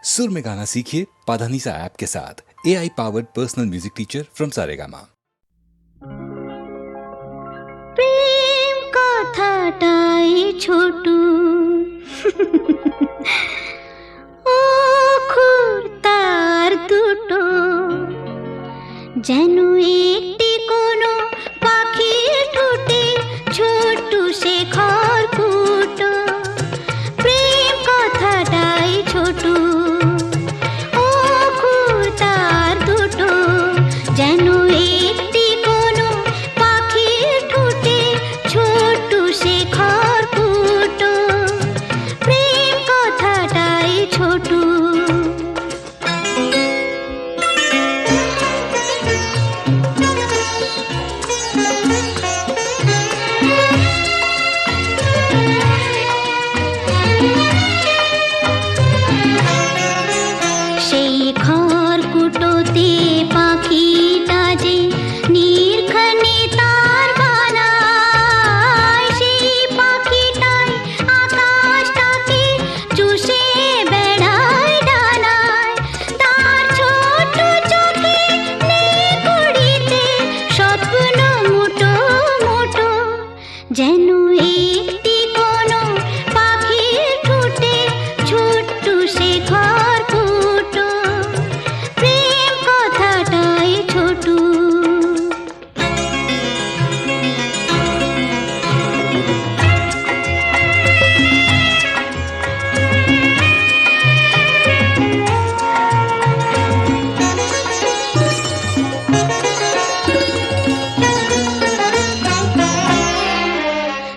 सुर में गाना सीखिए पाधानीसा ऐप के साथ। AI powered personal music teacher from Saregama. প্রেম কথাটাই ছোট অক্ষর তার দুটো, যেন একটি কোনো পাখির ঠোঁটে ছোট সে খড়কুটো। প্রেম কথাটাই ছোট অক্ষর তার দুটো, যেন একটি কোনো পাখির ঠোঁটে ছোট সে খড়কুটো। প্রেম কথাটাই ছোট। সেই খড়কুটোতে পাখিটা যে নির্ঘানে তার বানায়, সেই পাখিটাই আকাশটাকে চুষে বেড়ায় ডানায়। তার ছোট চোখে নেই ঘড়িতে স্বপ্ন মুঠো মুঠো, যেন একটি কোনো পাখির ঠোঁটে ছোট্ট সে খড়কুটো। প্রেম কথাটাই ছোট।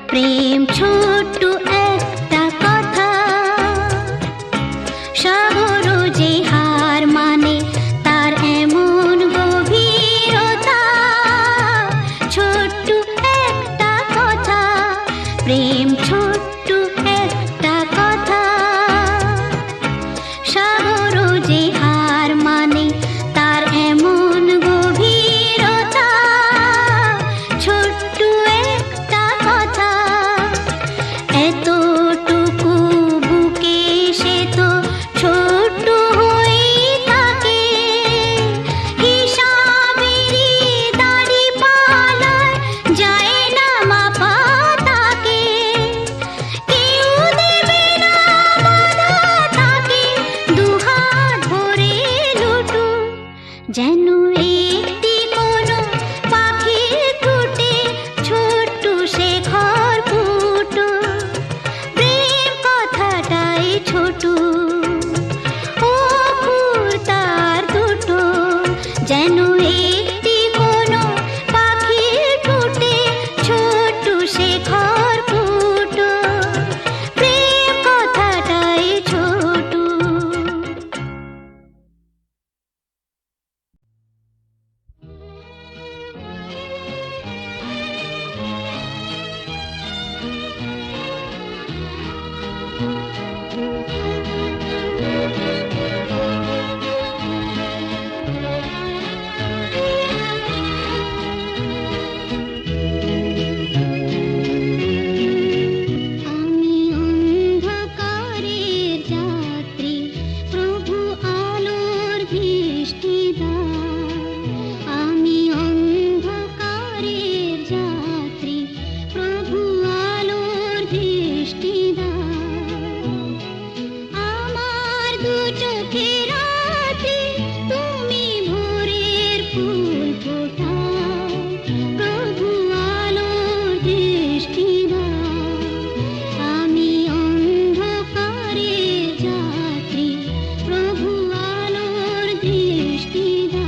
প্রেম ছোট্ট একটা কথা, সাগর যে হার মানে তার এমন গভীরতা। ছোট্ট একটা কথা, প্রেম ছোট্ট একটা কথা, সাগর যে হার মানে তার এমন গভীরতা। ছোট্ট একটা কথা, এতটুকু বুকে সে তো ছোট্ট হয়েই থাকে। হিসাবেরই দাড়িপাল্লায় যায় না মাপা তাকে। কেউ দেবে না বাধা তাকে, দুহাত ভরে লুটু, যেন একটি কোনো পাখির ঠোঁটে ছোট্ট সে খড়কুটো। প্রেম কথাটাই ছোট অক্ষর তার দুটো, যেন একটি কোনো পাখির ঠোঁটে ছোট্ট সে খড়কুটো। প্রেম কথাটাই ছোট। আমি অন্ধকারের যাত্রী, প্রভু আলোর বৃষ্টিদার। আমি অন্ধকারের যাত্রী, প্রভু আলোর বৃষ্টিদার। আমার দু চোখের রাতে তুমি ভোরের ফুল ফোটাও, প্রভু আলোর দৃষ্টিদার। আমি অন্ধকারের যাত্রী, প্রভু আলোর দৃষ্টিদার।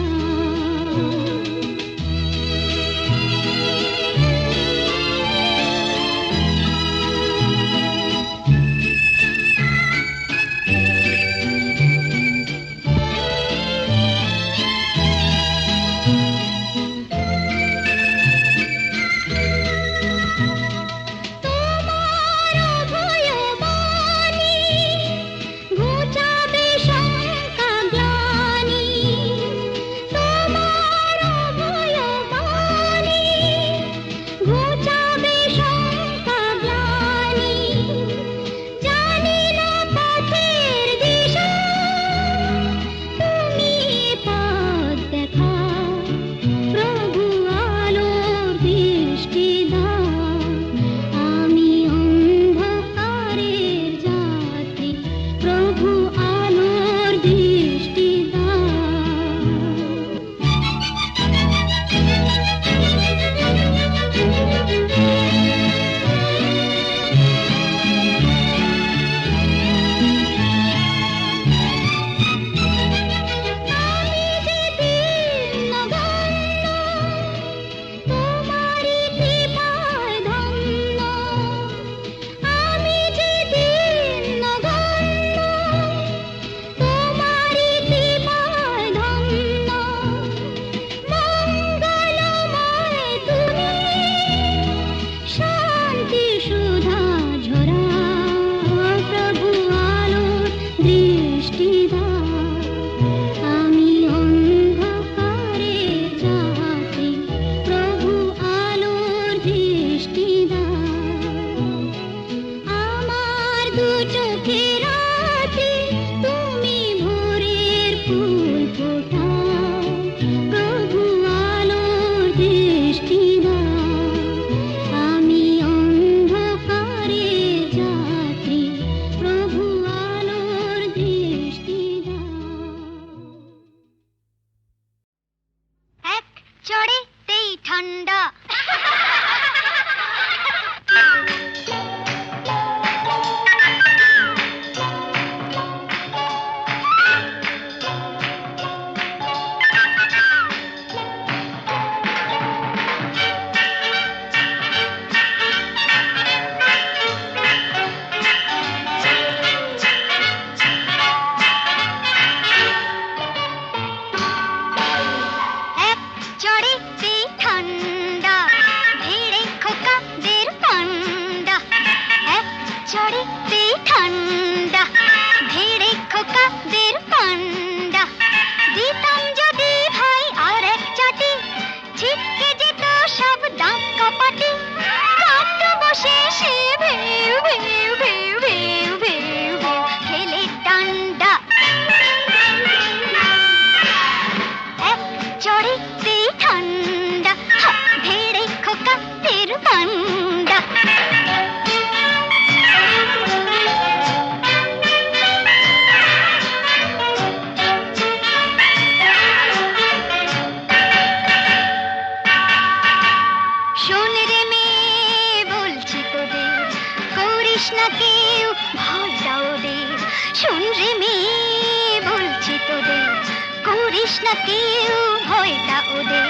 করিস না কেউ ভয়টা ওদের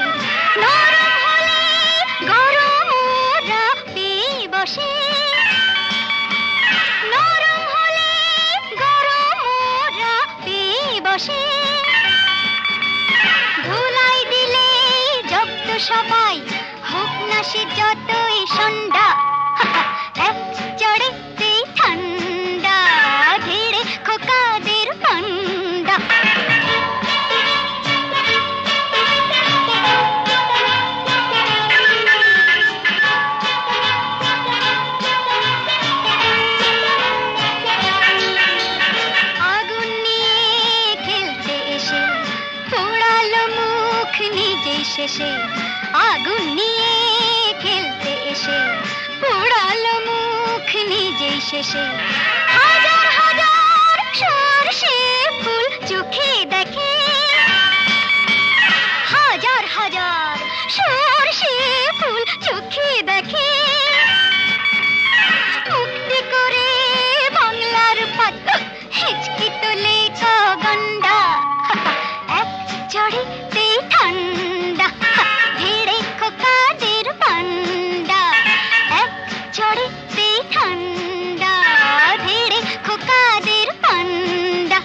নরম হলে গরম ওরা পেয়ে বসে নরম হলে গরম ওরা পেয়ে বসে ধুলাই দিলে জব্দ সবাই হোক না সে যতই সন্ধ্যা এক চড়েতেই ঠান্ডা ধীরে খোকাদের পান্ডা আগুন নিয়ে খেলতে এসে পোড়ালো মুখ নিজেই শেষে আগুন নিয়ে খেলতে এসে পোড়ালো মুখ নিজেই শেষে হাজার হাজার সরষে ফুল চোখে দেখে হাজার হাজার সরষে ফুল চোখে দেখে মুক্তি করে বাংলার পাত হিচকি তোলে গন্ডা এক চড়িতে ঠান্ডা ধীরে খোকাদের পান্ডা এক চড়িতে ঠান্ডা ধীরে খোকাদের পান্ডা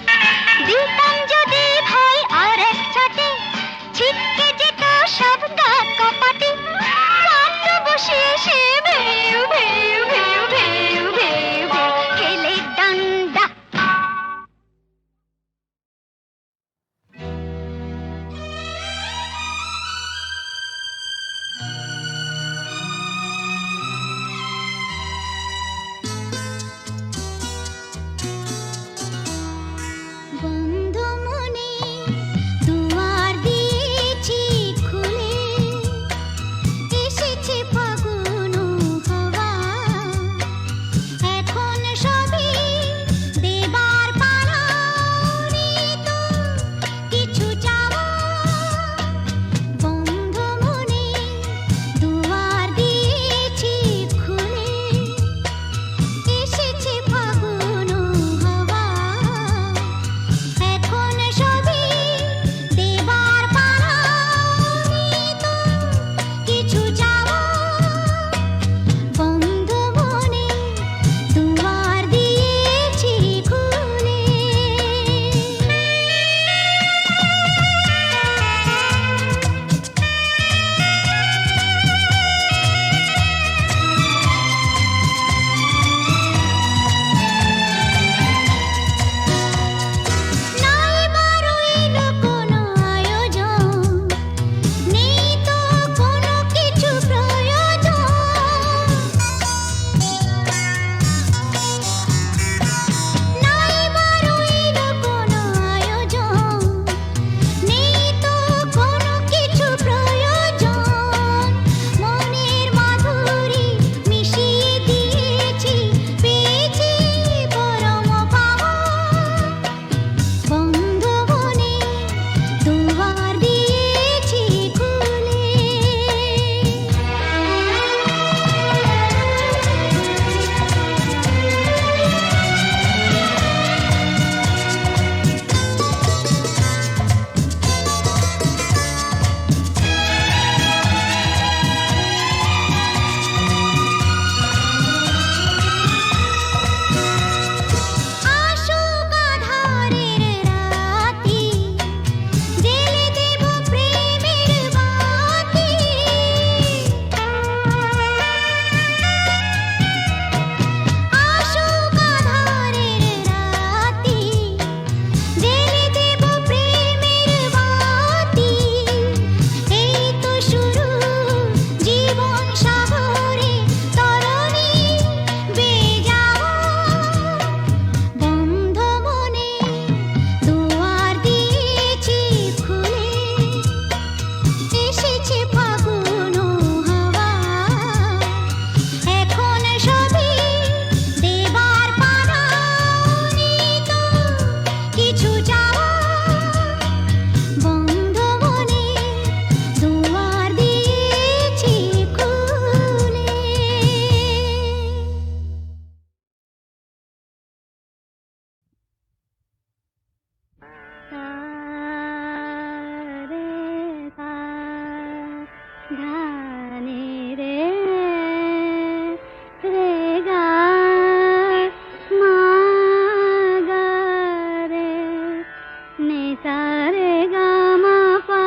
নিসা রে গা মা পা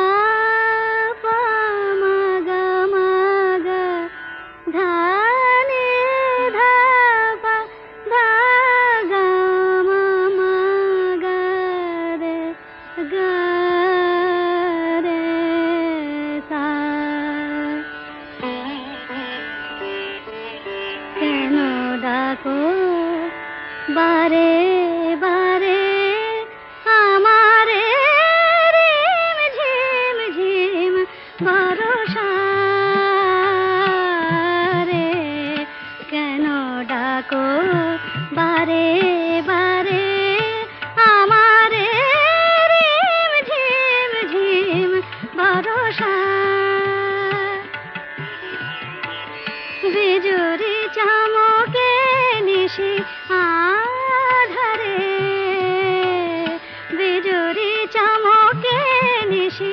পা মা গা মা গা ধা নি ধা পা ধা গা মা মা গা রে সা। কেন ডাকো বারে বারে আমারে রিম ঝিম ঝিম ভরসা রে। কেন ডাকো বারে বারে আমারে রিম ঝিম ঝিম ভরসা। বিজুরি চামকে নিশি আধারে, বিজুরি চামকে নিশি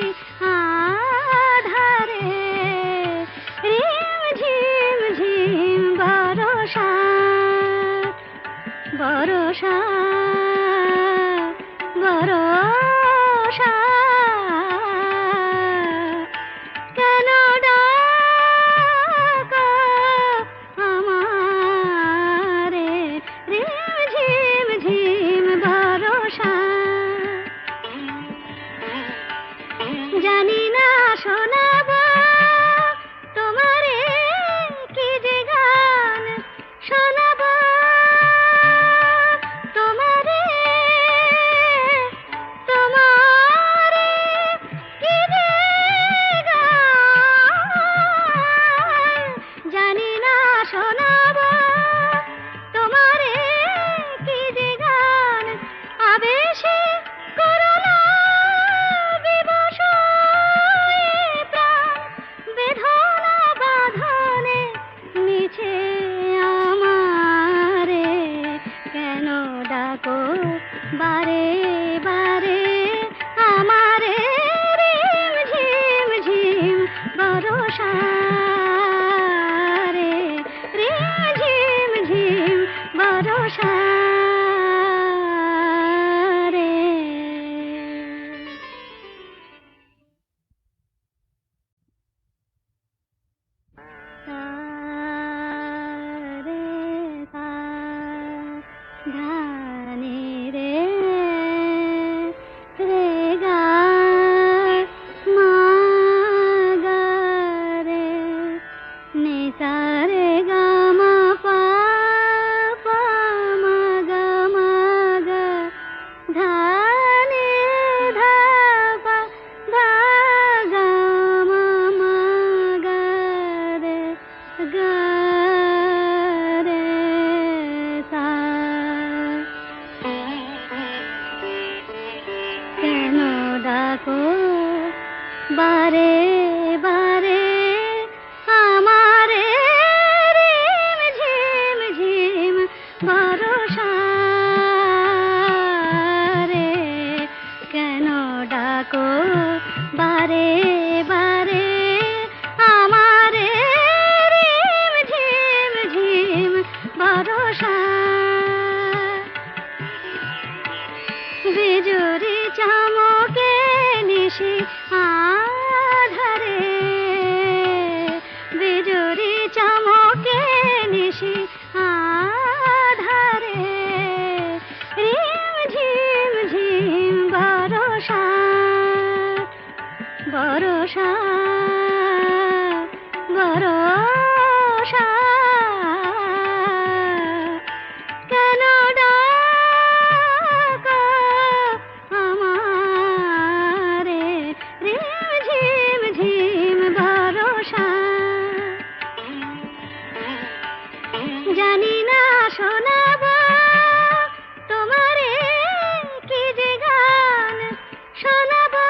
আধারে রিম ঝিম ঝিম বরষা বরষা বরষা। কেন ডাকো আমারে রিম ঝিম ঝিম বরষা। জানি না শোনাবো তোমারে কি যে গান শোনাবো তোমারে তোমারে কি যে গান। জানি না শোনাবো তোমারে কি যে গান। আবেশে করুণা বিবশ এ প্রাণ বেদনা বাঁধনে মিছে আমারে। কেন ডাকো বারে বারে আমারে রিম ঝিম ঝিম বরষা রে রিম ঝিম ঝিম বরষা রে। সা রে সা ধা নি রে রে গা মা গা রে নি সা রে গা মা পা পা মা গা ধা নি ধা পা ধা গা মা গা রে সা। কেন ডাকো বারে বারে আমারে রিম ঝিম ঝিম ভরসা রে। কেন ডাকো বারে বারে আমারে রিম ঝিম ঝিম ভরসা। বিজুরি চামকে নিশি আধারে, বিজুরি চামকে নিশি আধারে রিম ঝিম ঝিম বরষা বরষা বরষা। কেন ডাকো আমারে রিম ঝিম ঝিম বরষা। জানি না শোনাবো তোমারে কি যে গান শোনাবো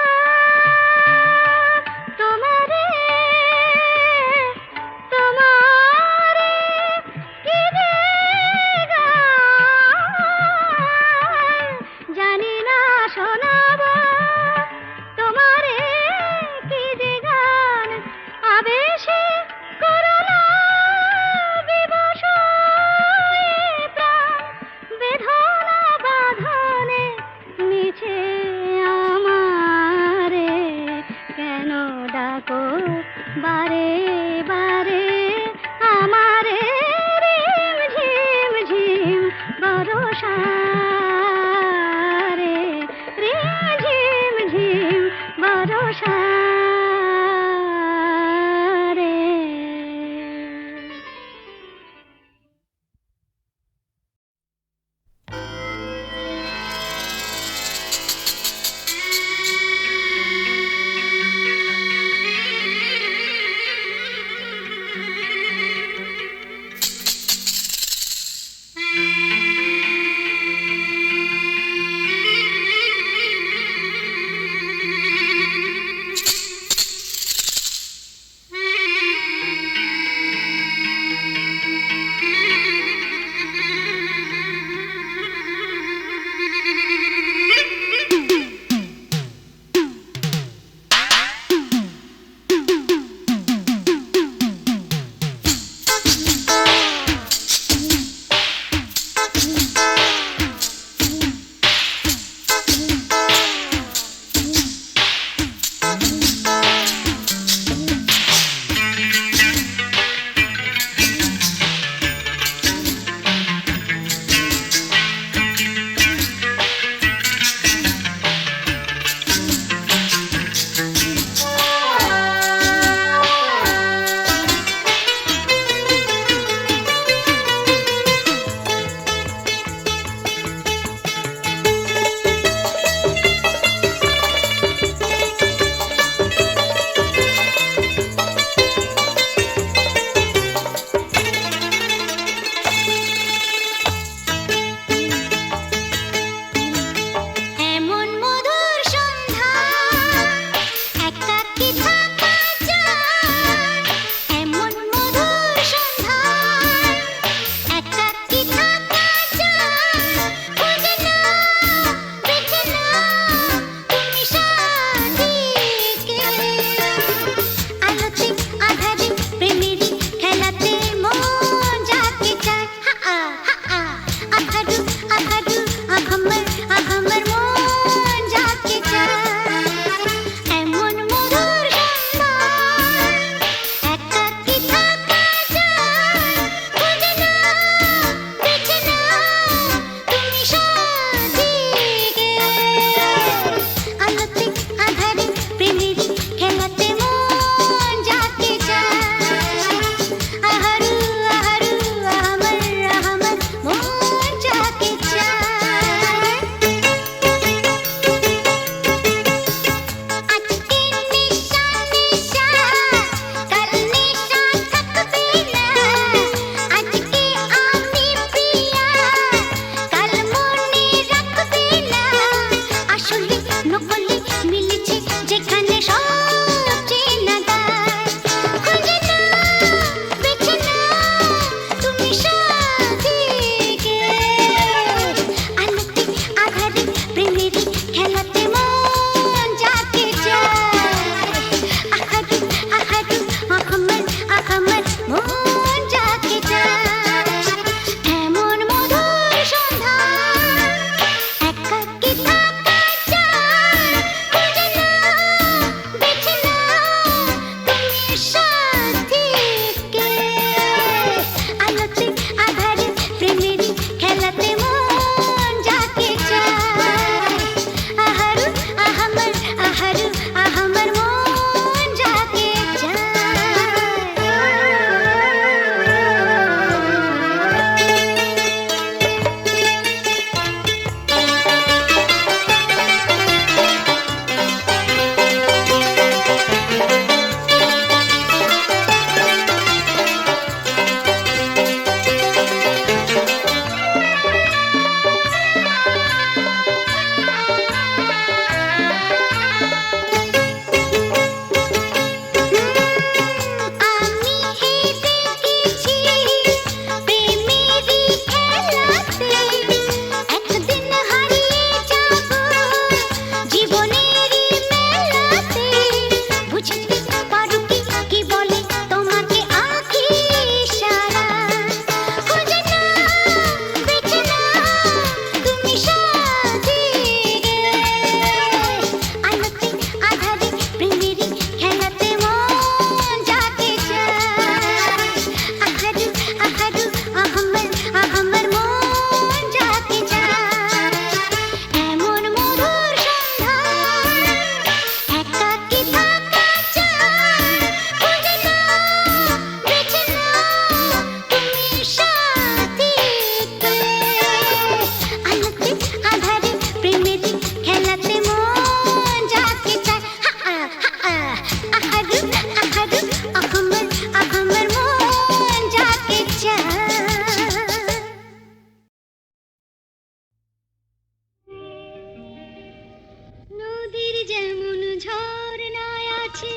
যেমন ঝর্ণায় আছে,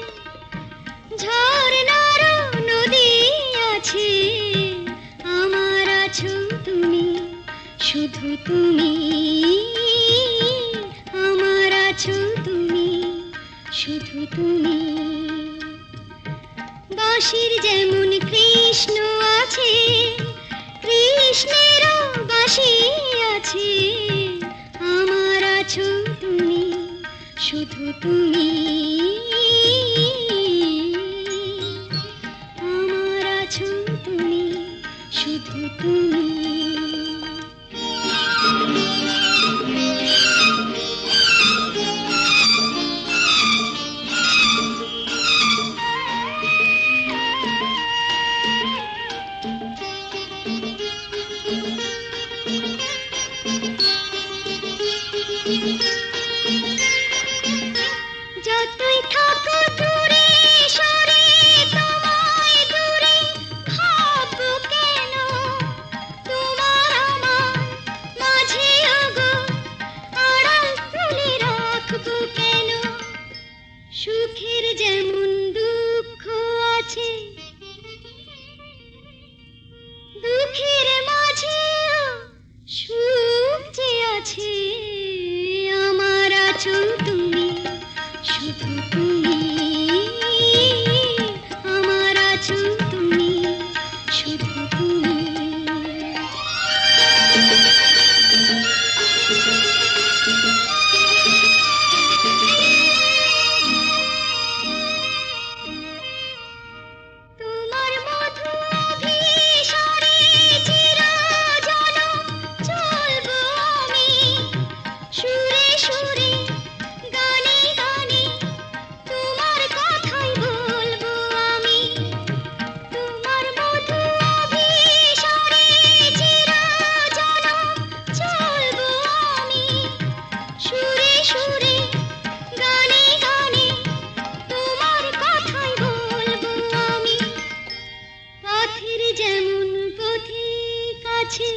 ঝর্ণারও নদী আছে, আমার আছো তুমি, শুধু তুমি, আমার আছো তুমি, শুধু তুমি। বাঁশির যেমন কৃষ্ণ আছে, কৃষ্ণেরও বাঁশি আছে, আমার আছো তুমি, শুধু তুমি, আমার আছো তুমি, শুধু তুমি। যতই থাকো দূরে সরে, তোমায় দূরে ভাববো কেন, তোমার আমার মাঝে ওগো আড়াল তুলে রাখবো কেন। সুখের যেমন দুঃখ আছে, দুঃখের মাঝেও সুখ যে আছে, আমার আছো তুমি, শুধু তুমি, আমার আছো তুমি, শুধু তুমি। তোমার মধু অভিসারে চিরজনম চলবো আমি, সুরে সুরে গানে গানে তোমার কথাই বলবো আমি। তোমার মধু অভিসারে চিরজনম চলবো আমি, সুরে সুরে গানে গানে তোমার কথাই বলবো আমি। পথের যেমন পথিক আছে,